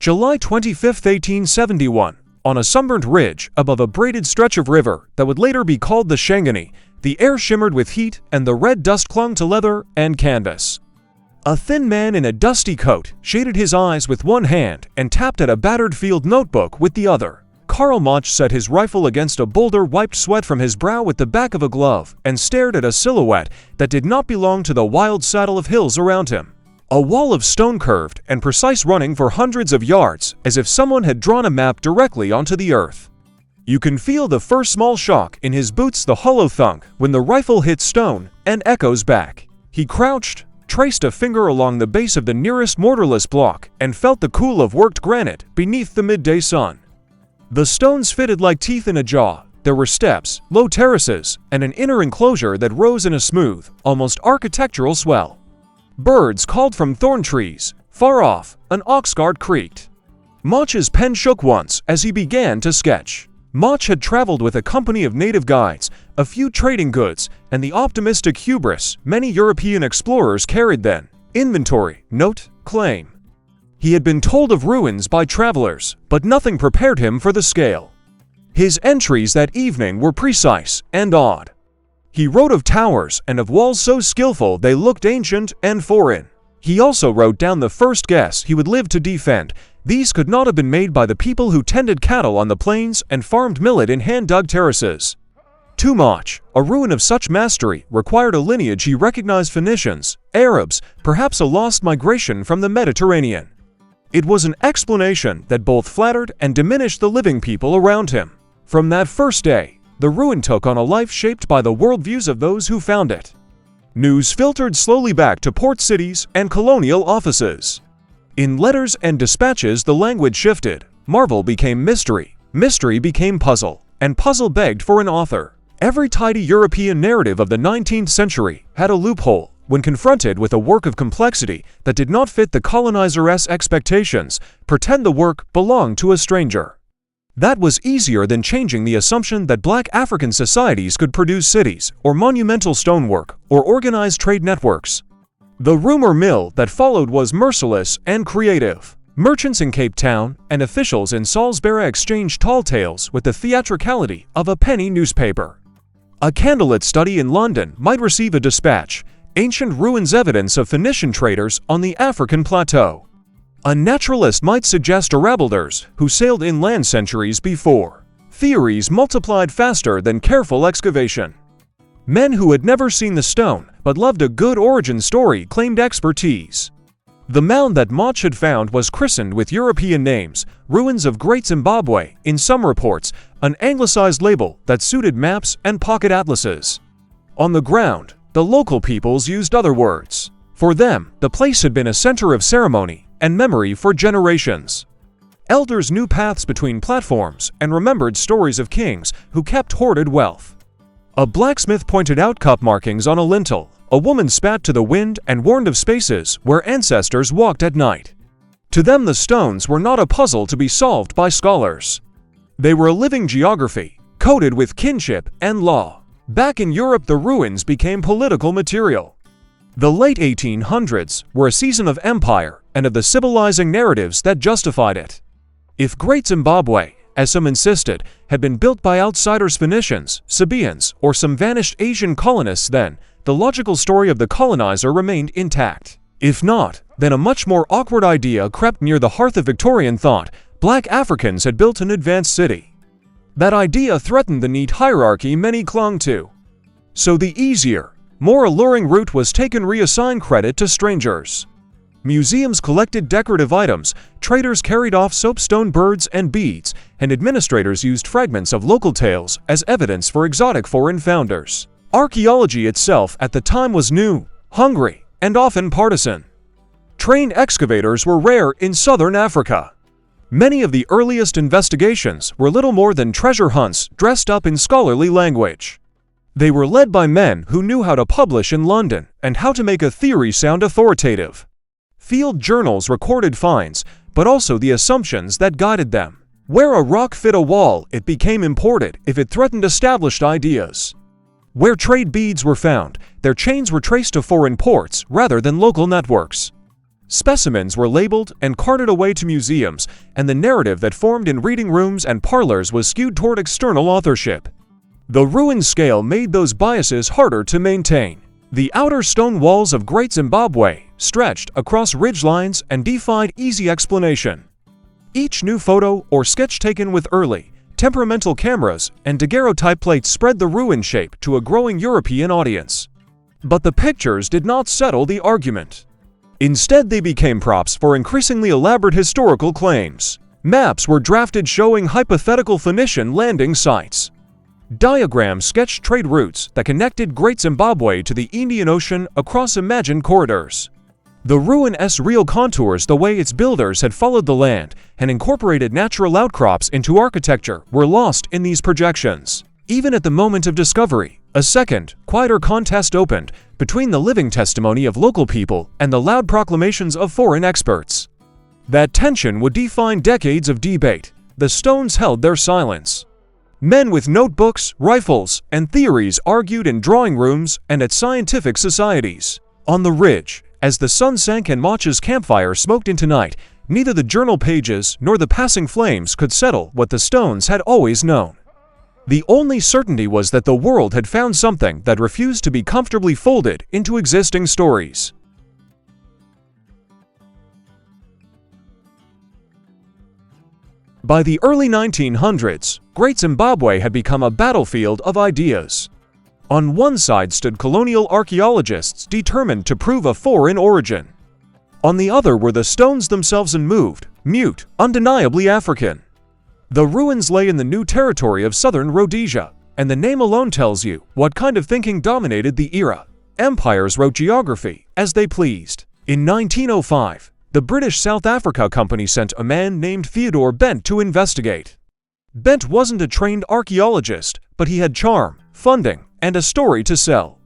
July 25, 1871, on a sunburnt ridge above a braided stretch of river that would later be called the Shangani, the air shimmered with heat and the red dust clung to leather and canvas. A thin man in a dusty coat shaded his eyes with one hand and tapped at a battered field notebook with the other. Karl Mach set his rifle against a boulder, wiped sweat from his brow with the back of a glove, and stared at a silhouette that did not belong to the wild saddle of hills around him. A wall of stone curved and precise, running for hundreds of yards, as if someone had drawn a map directly onto the earth. You can feel the first small shock in his boots, the hollow thunk when the rifle hits stone and echoes back. He crouched, traced a finger along the base of the nearest mortarless block, and felt the cool of worked granite beneath the midday sun. The stones fitted like teeth in a jaw. There were steps, low terraces, and an inner enclosure that rose in a smooth, almost architectural swell. Birds called from thorn trees. Far off, an ox cart creaked. Mach's pen shook once as he began to sketch. Mach had traveled with a company of native guides, a few trading goods, and the optimistic hubris many European explorers carried then: inventory, note, claim. He had been told of ruins by travelers, but nothing prepared him for the scale. His entries that evening were precise and odd. He wrote of towers and of walls so skillful they looked ancient and foreign. He also wrote down the first guess he would live to defend. These could not have been made by the people who tended cattle on the plains and farmed millet in hand-dug terraces. To Mach, a ruin of such mastery required a lineage he recognized: Phoenicians, Arabs, perhaps a lost migration from the Mediterranean. It was an explanation that both flattered and diminished the living people around him. From that first day, the ruin took on a life shaped by the worldviews of those who found it. News filtered slowly back to port cities and colonial offices. In letters and dispatches the language shifted. Marvel became mystery, mystery became puzzle, and puzzle begged for an author. Every tidy European narrative of the 19th century had a loophole. When confronted with a work of complexity that did not fit the colonizer's expectations, pretend the work belonged to a stranger. That was easier than changing the assumption that black African societies could produce cities, or monumental stonework, or organized trade networks. The rumor mill that followed was merciless and creative. Merchants in Cape Town and officials in Salisbury exchanged tall tales with the theatricality of a penny newspaper. A candlelit study in London might receive a dispatch: ancient ruins, evidence of Phoenician traders on the African plateau. A naturalist might suggest Arabalders who sailed inland centuries before. Theories multiplied faster than careful excavation. Men who had never seen the stone but loved a good origin story claimed expertise. The mound that Mach had found was christened with European names: ruins of Great Zimbabwe, in some reports, an anglicized label that suited maps and pocket atlases. On the ground, the local peoples used other words. For them, the place had been a center of ceremony and memory for generations. Elders knew paths between platforms and remembered stories of kings who kept hoarded wealth. A blacksmith pointed out cup markings on a lintel. A woman spat to the wind and warned of spaces where ancestors walked at night. To them, the stones were not a puzzle to be solved by scholars. They were a living geography, coded with kinship and law. Back in Europe, the ruins became political material. The late 1800s were a season of empire and of the civilizing narratives that justified it. If Great Zimbabwe, as some insisted, had been built by outsiders, Phoenicians, Sabaeans, or some vanished Asian colonists, then the logical story of the colonizer remained intact. If not, then a much more awkward idea crept near the hearth of Victorian thought: black Africans had built an advanced city. That idea threatened the neat hierarchy many clung to. So the easier, more alluring route was taken: reassign credit to strangers. Museums collected decorative items, traders carried off soapstone, birds, and beads, and administrators used fragments of local tales as evidence for exotic foreign founders. Archaeology itself at the time was new, hungry, and often partisan. Trained excavators were rare in southern Africa. Many of the earliest investigations were little more than treasure hunts dressed up in scholarly language. They were led by men who knew how to publish in London and how to make a theory sound authoritative. Field journals recorded finds, but also the assumptions that guided them. Where a rock fit a wall, it became imported if it threatened established ideas. Where trade beads were found, their chains were traced to foreign ports rather than local networks. Specimens were labeled and carted away to museums, and the narrative that formed in reading rooms and parlors was skewed toward external authorship. The ruin scale made those biases harder to maintain. The outer stone walls of Great Zimbabwe stretched across ridgelines and defied easy explanation. Each new photo or sketch taken with early, temperamental cameras and daguerreotype plates spread the ruin shape to a growing European audience. But the pictures did not settle the argument. Instead, they became props for increasingly elaborate historical claims. Maps were drafted showing hypothetical Phoenician landing sites. Diagrams sketched trade routes that connected Great Zimbabwe to the Indian Ocean across imagined corridors. The ruin's real contours, the way its builders had followed the land and incorporated natural outcrops into architecture, were lost in these projections. Even at the moment of discovery, a second, quieter contest opened between the living testimony of local people and the loud proclamations of foreign experts. That tension would define decades of debate. The stones held their silence. Men with notebooks, rifles, and theories argued in drawing rooms and at scientific societies. On the ridge, as the sun sank and Mach's campfire smoked into night, neither the journal pages nor the passing flames could settle what the stones had always known. The only certainty was that the world had found something that refused to be comfortably folded into existing stories. By the early 1900s, Great Zimbabwe had become a battlefield of ideas. On one side stood colonial archaeologists determined to prove a foreign origin. On the other were the stones themselves unmoved, mute, undeniably African. The ruins lay in the new territory of southern Rhodesia, and the name alone tells you what kind of thinking dominated the era. Empires wrote geography as they pleased. In 1905, the British South Africa Company sent a man named Theodore Bent to investigate. Bent wasn't a trained archaeologist, but he had charm, funding, and a story to sell.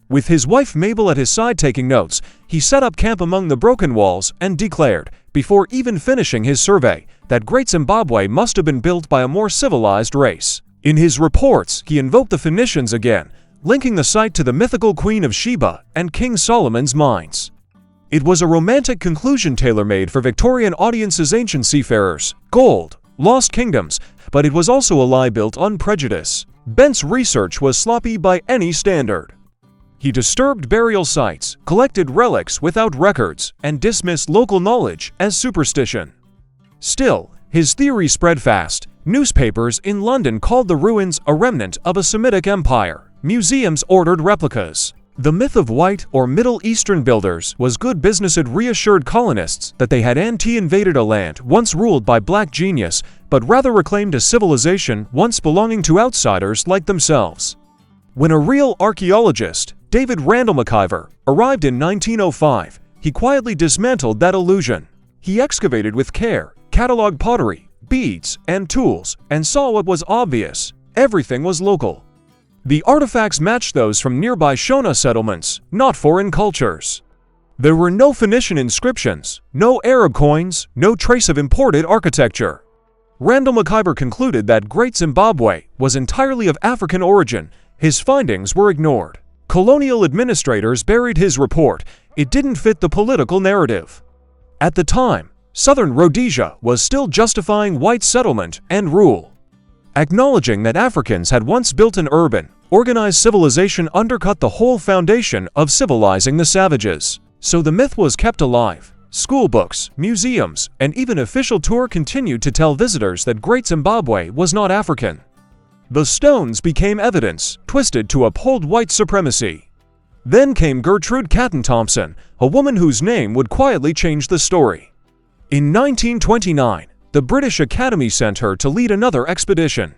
With his wife Mabel at his side taking notes, he set up camp among the broken walls and declared, before even finishing his survey, that Great Zimbabwe must have been built by a more civilized race. In his reports, he invoked the Phoenicians again, linking the site to the mythical Queen of Sheba and King Solomon's mines. It was a romantic conclusion tailor-made for Victorian audiences, ancient seafarers, gold, lost kingdoms, but it was also a lie built on prejudice. Bent's research was sloppy by any standard. He disturbed burial sites, collected relics without records, and dismissed local knowledge as superstition. Still, his theory spread fast. Newspapers in London called the ruins a remnant of a Semitic empire. Museums ordered replicas. The myth of white or Middle Eastern builders was good business. It reassured colonists that they had anti-invaded a land once ruled by black genius, but rather reclaimed a civilization once belonging to outsiders like themselves. When a real archaeologist, David Randall McIver, arrived in 1905, he quietly dismantled that illusion. He excavated with care, cataloged pottery, beads, and tools, and saw what was obvious: everything was local. The artifacts matched those from nearby Shona settlements, not foreign cultures. There were no Phoenician inscriptions, no Arab coins, no trace of imported architecture. Randall McIver concluded that Great Zimbabwe was entirely of African origin. His findings were ignored. Colonial administrators buried his report. It didn't fit the political narrative. At the time, southern Rhodesia was still justifying white settlement and rule. Acknowledging that Africans had once built an urban, organized civilization undercut the whole foundation of civilizing the savages. So the myth was kept alive. School books, museums, and even official tour continued to tell visitors that Great Zimbabwe was not African. The stones became evidence, twisted to uphold white supremacy. Then came Gertrude Catton Thompson, a woman whose name would quietly change the story. In 1929, the British Academy sent her to lead another expedition.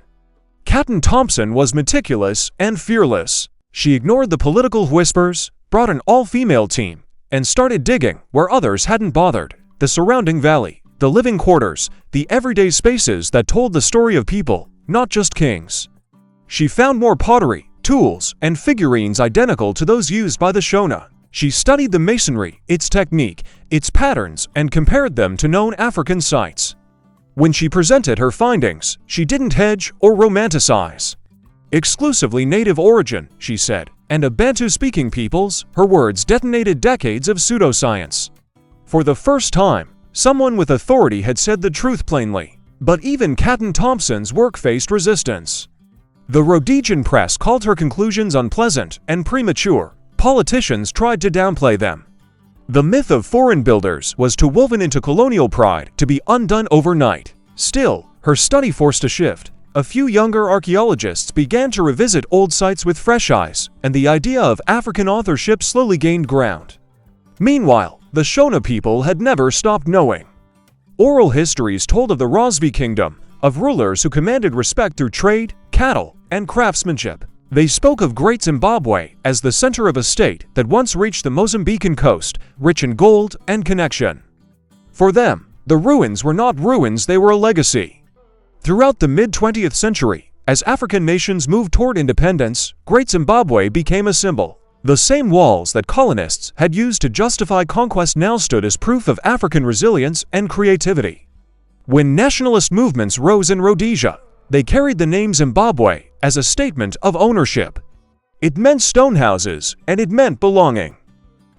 Catton Thompson was meticulous and fearless. She ignored the political whispers, brought an all-female team, and started digging where others hadn't bothered. The surrounding valley, the living quarters, the everyday spaces that told the story of people, not just kings. She found more pottery, tools, and figurines identical to those used by the Shona. She studied the masonry, its technique, its patterns, and compared them to known African sites. When she presented her findings, she didn't hedge or romanticize. Exclusively native origin, she said, and of Bantu-speaking peoples. Her words detonated decades of pseudoscience. For the first time, someone with authority had said the truth plainly. But even Catton Thompson's work faced resistance. The Rhodesian press called her conclusions unpleasant and premature. Politicians tried to downplay them. The myth of foreign builders was too woven into colonial pride to be undone overnight. Still, her study forced a shift. A few younger archaeologists began to revisit old sites with fresh eyes, and the idea of African authorship slowly gained ground. Meanwhile, the Shona people had never stopped knowing. Oral histories told of the Rosby Kingdom, of rulers who commanded respect through trade, cattle, and craftsmanship. They spoke of Great Zimbabwe as the center of a state that once reached the Mozambican coast, rich in gold and connection. For them, the ruins were not ruins, they were a legacy. Throughout the mid-20th century, as African nations moved toward independence, Great Zimbabwe became a symbol. The same walls that colonists had used to justify conquest now stood as proof of African resilience and creativity. When nationalist movements rose in Rhodesia, they carried the name Zimbabwe as a statement of ownership. It meant stone houses, and it meant belonging.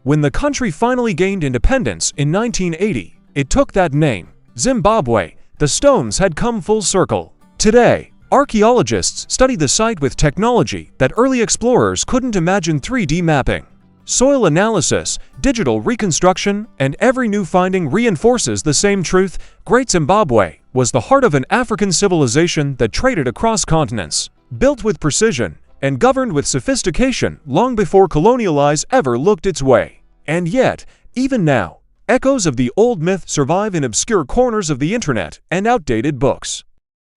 When the country finally gained independence in 1980, it took that name, Zimbabwe. The stones had come full circle. Today, archaeologists study the site with technology that early explorers couldn't imagine: 3D mapping, soil analysis, digital reconstruction, and every new finding reinforces the same truth: Great Zimbabwe was the heart of an African civilization that traded across continents, built with precision, and governed with sophistication long before colonial eyes ever looked its way. And yet, even now, echoes of the old myth survive in obscure corners of the internet and outdated books.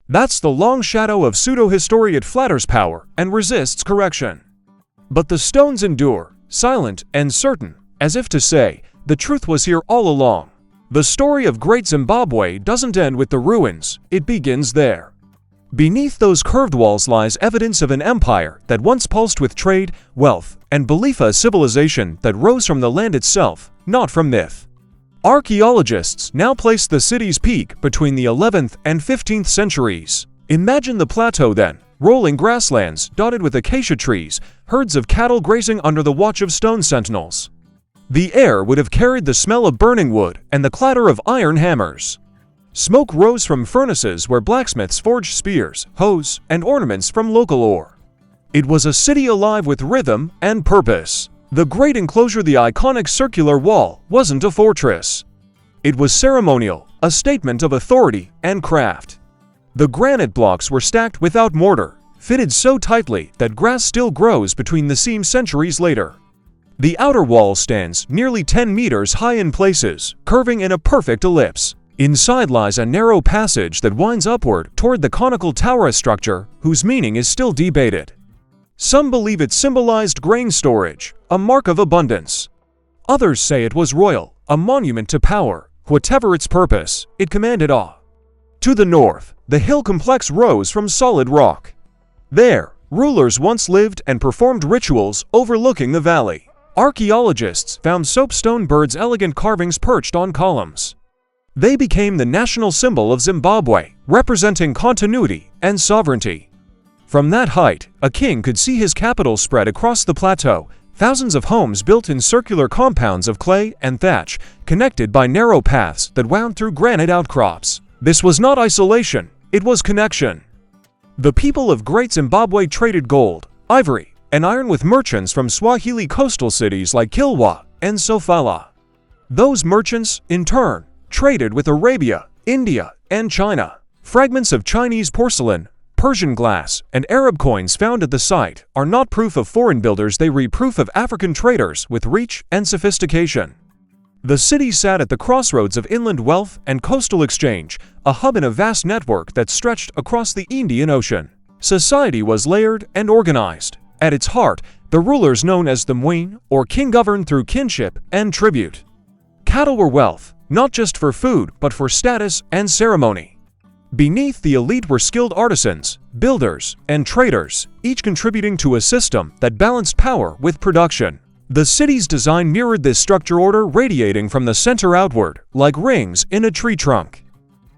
That's the long shadow of pseudo-history. It flatters power and resists correction. But the stones endure, silent and certain, as if to say, the truth was here all along. The story of Great Zimbabwe doesn't end with the ruins, it begins there. Beneath those curved walls lies evidence of an empire that once pulsed with trade, wealth, and belief, a civilization that rose from the land itself, not from myth. Archaeologists now place the city's peak between the 11th and 15th centuries. Imagine the plateau then, rolling grasslands dotted with acacia trees, herds of cattle grazing under the watch of stone sentinels. The air would have carried the smell of burning wood and the clatter of iron hammers. Smoke rose from furnaces where blacksmiths forged spears, hoes, and ornaments from local ore. It was a city alive with rhythm and purpose. The great enclosure, the iconic circular wall, wasn't a fortress. It was ceremonial, a statement of authority and craft. The granite blocks were stacked without mortar, fitted so tightly that grass still grows between the seams centuries later. The outer wall stands nearly 10 meters high in places, curving in a perfect ellipse. Inside lies a narrow passage that winds upward toward the conical tower, a structure whose meaning is still debated. Some believe it symbolized grain storage, a mark of abundance. Others say it was royal, a monument to power. Whatever its purpose, it commanded awe. To the north, the hill complex rose from solid rock. There, rulers once lived and performed rituals overlooking the valley. Archaeologists found soapstone birds' elegant carvings perched on columns. They became the national symbol of Zimbabwe, representing continuity and sovereignty. From that height, a king could see his capital spread across the plateau, thousands of homes built in circular compounds of clay and thatch, connected by narrow paths that wound through granite outcrops. This was not isolation, it was connection. The people of Great Zimbabwe traded gold, ivory, and iron with merchants from Swahili coastal cities like Kilwa and Sofala. Those merchants, in turn, traded with Arabia, India, and China. Fragments of Chinese porcelain, Persian glass, and Arab coins found at the site are not proof of foreign builders, they read proof of African traders with reach and sophistication. The city sat at the crossroads of inland wealth and coastal exchange, a hub in a vast network that stretched across the Indian Ocean. Society was layered and organized. At its heart, the rulers known as the Mwene, or king, governed through kinship and tribute. Cattle were wealth, not just for food but for status and ceremony. Beneath the elite were skilled artisans, builders, and traders, each contributing to a system that balanced power with production. The city's design mirrored this structure, order radiating from the center outward, like rings in a tree trunk.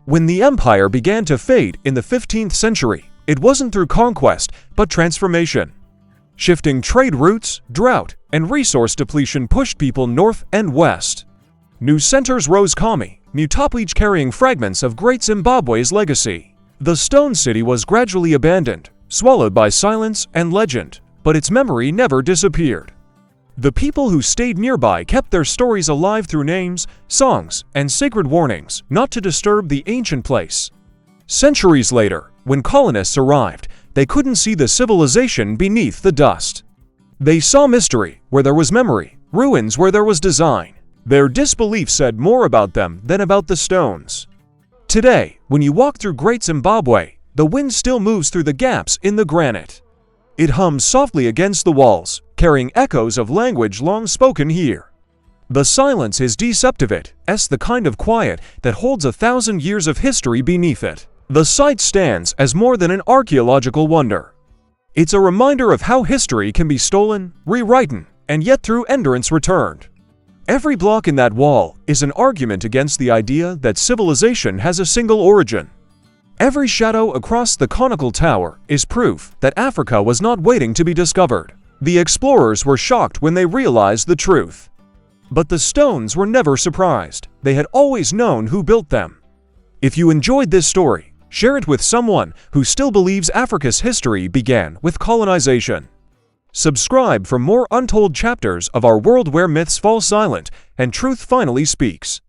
When the empire began to fade in the 15th century, it wasn't through conquest, but transformation. Shifting trade routes, drought, and resource depletion pushed people north and west. New centers rose Kami, Mutapleach carrying fragments of Great Zimbabwe's legacy. The stone city was gradually abandoned, swallowed by silence and legend, but its memory never disappeared. The people who stayed nearby kept their stories alive through names, songs, and sacred warnings not to disturb the ancient place. Centuries later, when colonists arrived, they couldn't see the civilization beneath the dust. They saw mystery where there was memory, ruins where there was design. Their disbelief said more about them than about the stones. Today, when you walk through Great Zimbabwe, the wind still moves through the gaps in the granite. It hums softly against the walls, carrying echoes of language long spoken here. The silence is deceptive. It's the kind of quiet that holds 1,000 years of history beneath it. The site stands as more than an archaeological wonder. It's a reminder of how history can be stolen, rewritten, and yet through endurance returned. Every block in that wall is an argument against the idea that civilization has a single origin. Every shadow across the conical tower is proof that Africa was not waiting to be discovered. The explorers were shocked when they realized the truth. But the stones were never surprised. They had always known who built them. If you enjoyed this story, share it with someone who still believes Africa's history began with colonization. Subscribe for more untold chapters of our world where myths fall silent and truth finally speaks.